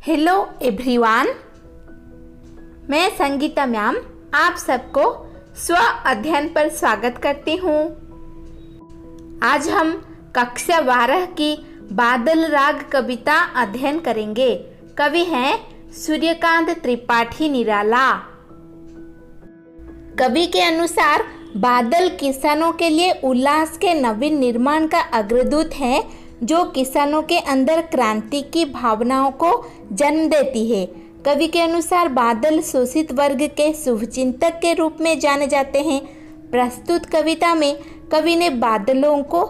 Hello everyone, मैं Sangeeta ma'am आप सबको स्व अध्ययन पर स्वागत करती हूँ। आज हम कक्षा 12 की बादल राग कविता अध्ययन करेंगे। कवि हैं सूर्यकांत त्रिपाठी निराला। कवि के अनुसार बादल किसानों के लिए उल्लास के नवीन निर्माण का अग्रदूत है, जो किसानों के अंदर क्रांति की भावनाओं को जन्म देती है। कवि के अनुसार बादल शोषित वर्ग के शुभचिंतक के रूप में जाने जाते हैं। प्रस्तुत कविता में कवि ने बादलों को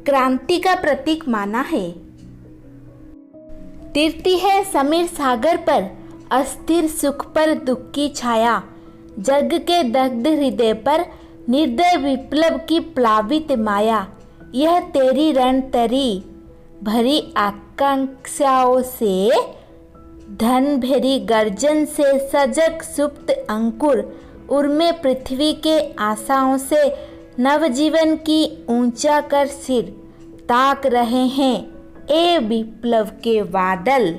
क्रांति का प्रतीक माना है। तिरती है समीर सागर पर, अस्थिर सुख पर दुख की छाया, जग के दग्ध हृदय पर निर्दय विप्लव की प्लावित माया। यह तेरी रणतरी भरी आकांक्षाओं से, धन भरी गर्जन से सजग सुप्त अंकुर, उर्मे पृथ्वी के आशाओं से नवजीवन की ऊंचा कर सिर ताक रहे हैं ए विप्लव के बादल।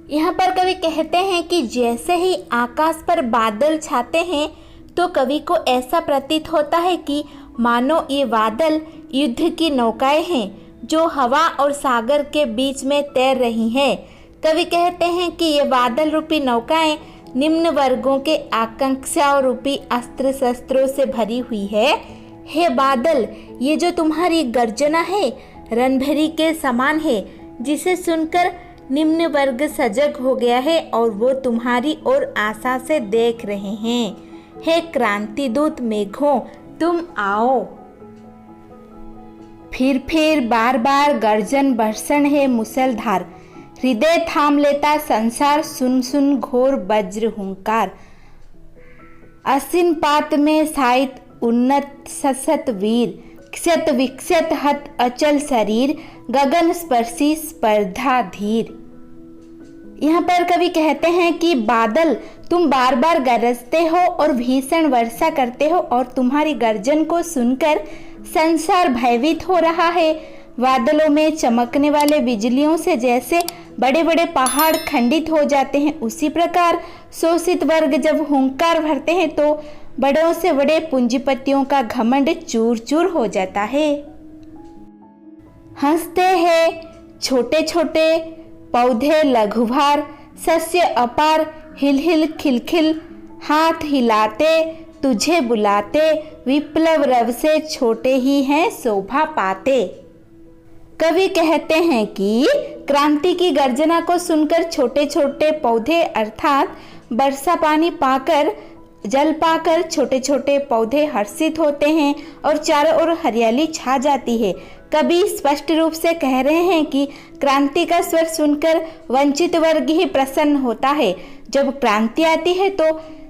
यहाँ पर कवि कहते हैं कि जैसे ही आकाश पर बादल छाते हैं तो कवि को ऐसा प्रतीत होता है कि मानो ये बादल युद्ध की नौकाएं हैं जो हवा और सागर के बीच में तैर रही हैं। कवि कहते हैं कि ये बादल रूपी नौकाएं निम्न वर्गों के आकांक्षाओं रूपी अस्त्र शस्त्रों से भरी हुई है। हे बादल, ये जो तुम्हारी गर्जना है रणभेरी के समान है, जिसे सुनकर निम्न वर्ग सजग हो गया है और वो तुम्हारी ओर आशा से देख रहे हैं। हे क्रांति दूत मेघों, तुम आओ। फिर बार बार गर्जन बरसन है मुसलधार, हृदय थाम लेता संसार, सुन सुन घोर वज्र हुंकार। असिन पात में साहित उन्नत सशत वीर, क्षत विक्षत हत अचल शरीर, गगन स्पर्शी स्पर्धा धीर। यहाँ पर कवि कहते हैं कि बादल तुम बार बार गरजते हो और भीषण वर्षा करते हो और तुम्हारी गर्जन को सुनकर संसार भयभीत हो रहा है। बादलों में चमकने वाले बिजलियों से जैसे बड़े बड़े पहाड़ खंडित हो जाते हैं, उसी प्रकार शोषित वर्ग जब हुंकार भरते हैं तो बड़ों से बड़े पूंजीपतियों का घमंड चूर चूर हो जाता है। हंसते हैं छोटे छोटे पौधे लघुभार, सस्य अपार हिल हिल खिलखिल, हाथ हिलाते तुझे बुलाते, विप्लव रव से छोटे ही हैं शोभा पाते। कवि कहते हैं कि क्रांति की गर्जना को सुनकर छोटे छोटे पौधे अर्थात वर्षा पानी पाकर जल पाकर छोटे छोटे पौधे हर्षित होते हैं और चारों ओर हरियाली छा जाती है। कवि स्पष्ट रूप से कह रहे हैं कि क्रांति का स्वर सुनकर वंचित वर्ग ही प्रसन्न होता है। जब क्रांति आती है तो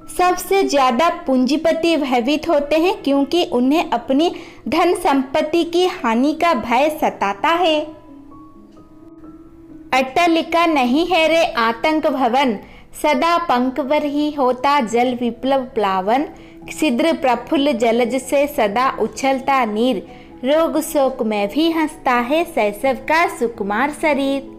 सबसे ज्यादा पूंजीपति भयभीत होते हैं, क्योंकि उन्हें अपनी धन संपत्ति की हानि का भय सताता है। अट्टालिका नहीं है रे आतंक भवन, सदा पंखवर ही होता जल विप्लव प्लावन, छिद्र प्रफुल्ल जलज से सदा उछलता नीर, रोग शोक में भी हंसता है शैशव का सुकुमार शरीर।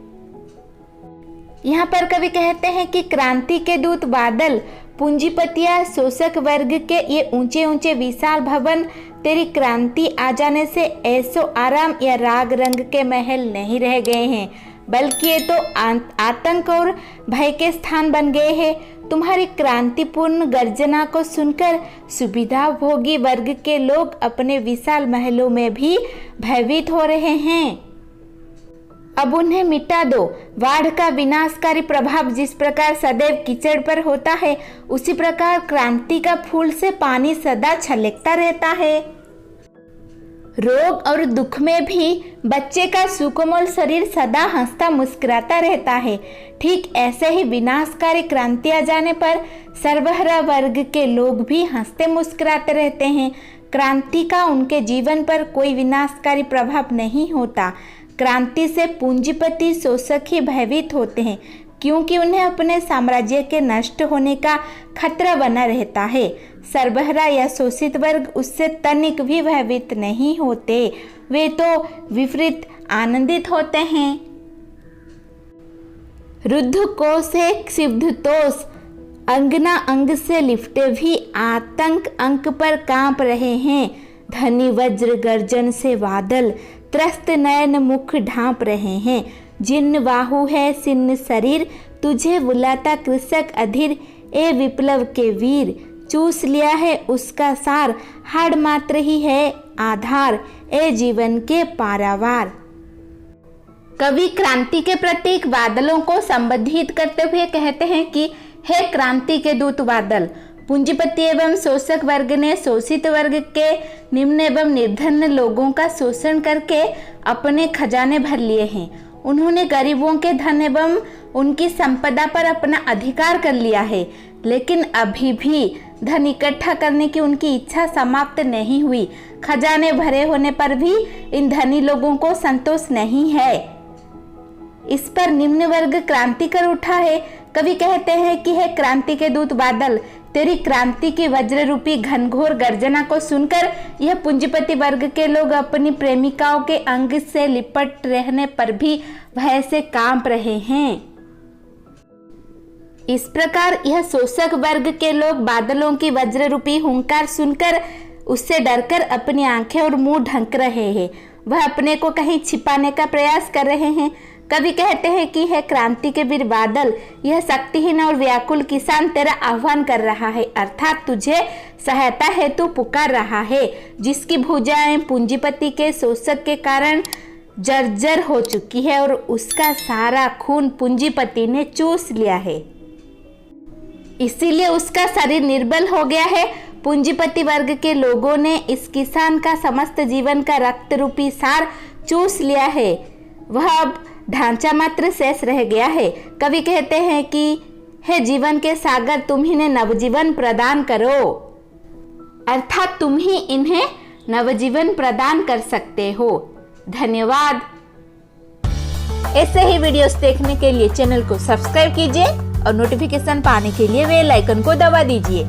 यहाँ पर कवि कहते हैं कि क्रांति के दूत बादल, पूंजीपतिया शोषक वर्ग के ये ऊंचे ऊंचे विशाल भवन तेरी क्रांति आ जाने से ऐसो आराम या राग रंग के महल नहीं रह गए हैं, बल्कि ये तो आतंक और भय के स्थान बन गए हैं। तुम्हारी क्रांतिपूर्ण गर्जना को सुनकर सुविधा भोगी वर्ग के लोग अपने विशाल महलों में भी भयभीत हो रहे हैं। अब उन्हें मिटा दो। बाढ़ का विनाशकारी प्रभाव जिस प्रकार सदैव कीचड़ पर होता है, उसी प्रकार क्रांति का फूल से पानी सदा छलकता रहता है। रोग और दुख में भी बच्चे का सुकोमल शरीर सदा हंसता मुस्कुराता रहता है। ठीक ऐसे ही विनाशकारी क्रांति आ जाने पर सर्वहारा वर्ग के लोग भी हंसते मुस्कुराते रहते हैं। क्रांति का उनके जीवन पर कोई विनाशकारी प्रभाव नहीं होता। क्रांति से पूंजीपति शोषक ही भयभीत होते हैं, क्योंकि उन्हें अपने साम्राज्य के नष्ट होने का खतरा बना रहता है। सर्वहारा या शोषित वर्ग उससे तनिक भी भयभीत नहीं होते, वे तो विपरीत आनंदित होते हैं। रुद्ध कोश है क्षिब्धतोष, अंगना अंग से लिपटे भी आतंक अंक पर कांप रहे हैं। धनी वज्र गर्जन से बादल, त्रस्त नयन मुख ढांप रहे हैं। जिन्न बाहु है सिन्न शरीर, तुझे बुलाता कृषक अधीर। ए विप्लव के वीर, चूस लिया है उसका सार, हाड़ मात्र ही है आधार, ए जीवन के पारावार। कवि क्रांति के प्रतीक बादलों को संबोधित करते हुए कहते हैं कि हे क्रांति के दूत बादल, पूंजीपति एवं शोषक वर्ग ने शोषित वर्ग के निम्न एवं निर्धन लोगों का शोषण करके अपने खजाने भर लिए हैं। उन्होंने गरीबों के धन एवं उनकी संपदा पर अपना अधिकार कर लिया है, लेकिन अभी भी धन इकट्ठा करने की उनकी इच्छा समाप्त नहीं हुई। खजाने भरे होने पर भी इन धनी लोगों को संतोष नहीं है। इस पर निम्न वर्ग क्रांति कर उठा है। कवि कहते हैं कि हे क्रांति के दूत बादल, तेरी क्रांति की वज्र रूपी घनघोर गर्जना को सुनकर यह पूंजीपति वर्ग के लोग अपनी प्रेमिकाओं के अंग से लिपट रहने पर भी भय से कांप रहे हैं। इस प्रकार यह शोषक वर्ग के लोग बादलों की वज्र रूपी हुंकार सुनकर उससे डरकर अपनी आंखें और मुंह ढक रहे हैं। वह अपने को कहीं छिपाने का प्रयास कर रहे हैं। कवि कहते हैं कि है क्रांति के वीर बादल, यह शक्तिहीन और व्याकुल किसान तेरा आह्वान कर रहा है, अर्थात तुझे सहायता हेतु पुकार रहा है, जिसकी भुजाएं पूंजीपति के शोषक के कारण जर्जर हो चुकी है और उसका सारा खून पूंजीपति ने चूस लिया है। इसीलिए उसका शरीर निर्बल हो गया है। पूंजीपति वर्ग के लोगों ने इस किसान का समस्त जीवन का रक्त रूपी सार चूस लिया है। वह अब ढांचा मात्र शेष रह गया है। कवि कहते हैं कि हे जीवन के सागर, तुम ही ने नवजीवन प्रदान करो, अर्थात तुम ही इन्हें नवजीवन प्रदान कर सकते हो। धन्यवाद। ऐसे ही वीडियोस देखने के लिए चैनल को सब्सक्राइब कीजिए और नोटिफिकेशन पाने के लिए बेल आइकन को दबा दीजिए।